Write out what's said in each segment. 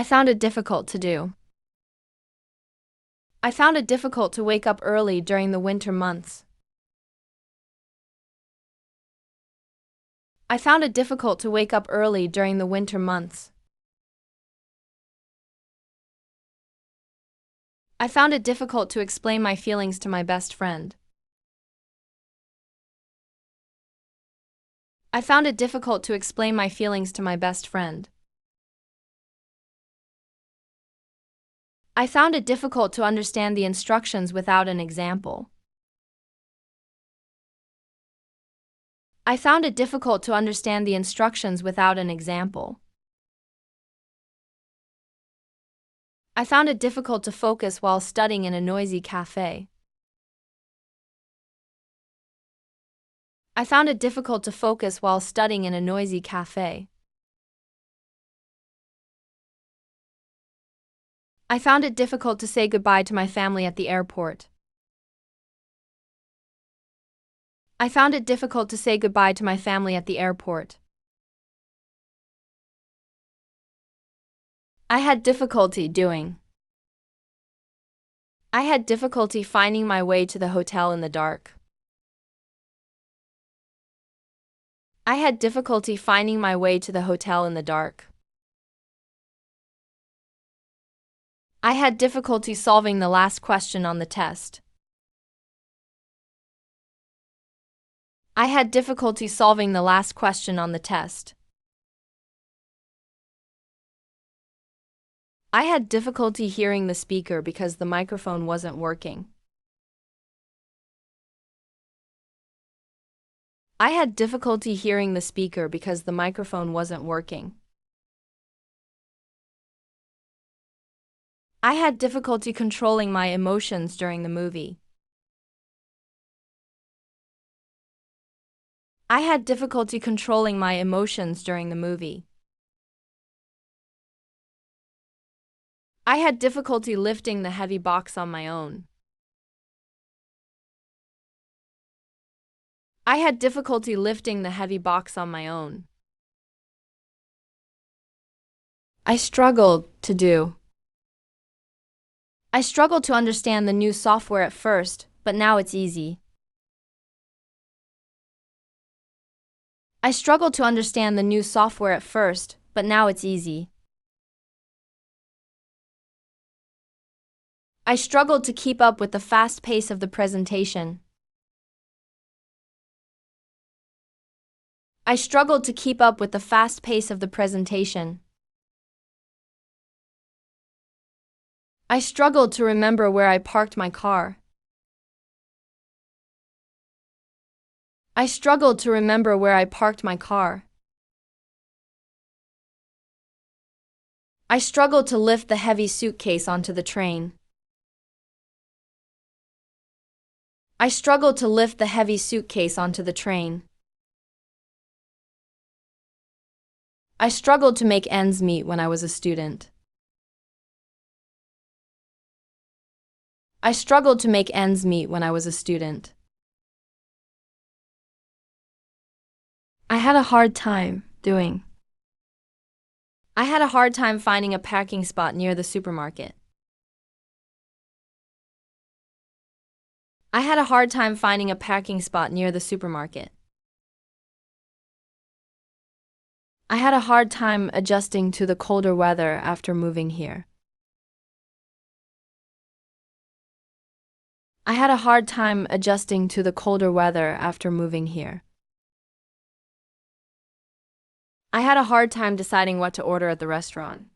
I found it difficult to do. I found it difficult to wake up early during the winter months. I found it difficult to wake up early during the winter months. I found it difficult to explain my feelings to my best friend. I found it difficult to explain my feelings to my best friend. I found it difficult to understand the instructions without an example. I found it difficult to understand the instructions without an example. I found it difficult to focus while studying in a noisy cafe. I found it difficult to focus while studying in a noisy cafe. I found it difficult to say goodbye to my family at the airport. I found it difficult to say goodbye to my family at the airport. I had difficulty doing. I had difficulty finding my way to the hotel in the dark. I had difficulty finding my way to the hotel in the dark. I had difficulty solving the last question on the test. I had difficulty solving the last question on the test. I had difficulty hearing the speaker because the microphone wasn't working. I had difficulty hearing the speaker because the microphone wasn't working. I had difficulty controlling my emotions during the movie. I had difficulty controlling my emotions during the movie. I had difficulty lifting the heavy box on my own. I had difficulty lifting the heavy box on my own. I struggled to do. I struggled to understand the new software at first, but now it's easy. I struggled to understand the new software at first, but now it's easy. I struggled to keep up with the fast pace of the presentation. I struggled to keep up with the fast pace of the presentation. I struggled to remember where I parked my car. I struggled to remember where I parked my car. I struggled to lift the heavy suitcase onto the train. I struggled to lift the heavy suitcase onto the train. I struggled to make ends meet when I was a student. I struggled to make ends meet when I was a student. I had a hard time doing. I had a hard time finding a parking spot near the supermarket. I had a hard time finding a parking spot near the supermarket. I had a hard time adjusting to the colder weather after moving here. I had a hard time adjusting to the colder weather after moving here. I had a hard time deciding what to order at the restaurant.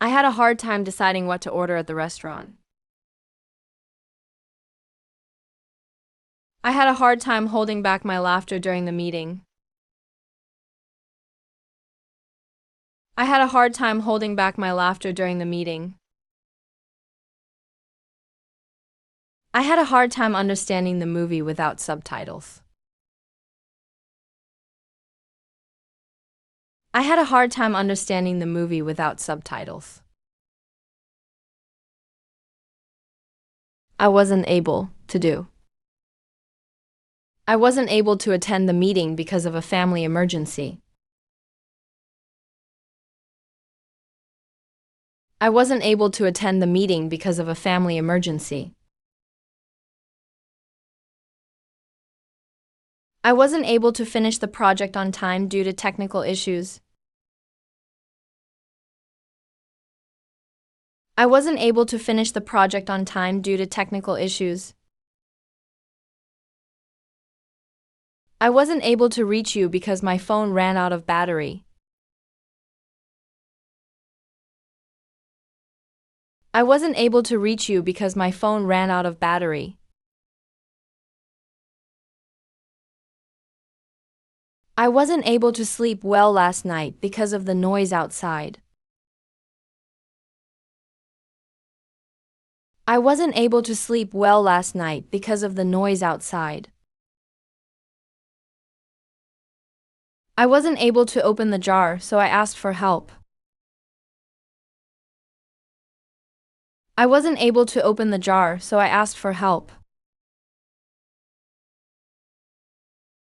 I had a hard time deciding what to order at the restaurant. I had a hard time holding back my laughter during the meeting. I had a hard time holding back my laughter during the meeting. I had a hard time understanding the movie without subtitles. I had a hard time understanding the movie without subtitles. I wasn't able to do. I wasn't able to attend the meeting because of a family emergency. I wasn't able to attend the meeting because of a family emergency. I wasn't able to finish the project on time due to technical issues. I wasn't able to finish the project on time due to technical issues. I wasn't able to reach you because my phone ran out of battery. I wasn't able to reach you because my phone ran out of battery. I wasn't able to sleep well last night because of the noise outside. I wasn't able to sleep well last night because of the noise outside. I wasn't able to open the jar, so I asked for help. I wasn't able to open the jar, so I asked for help.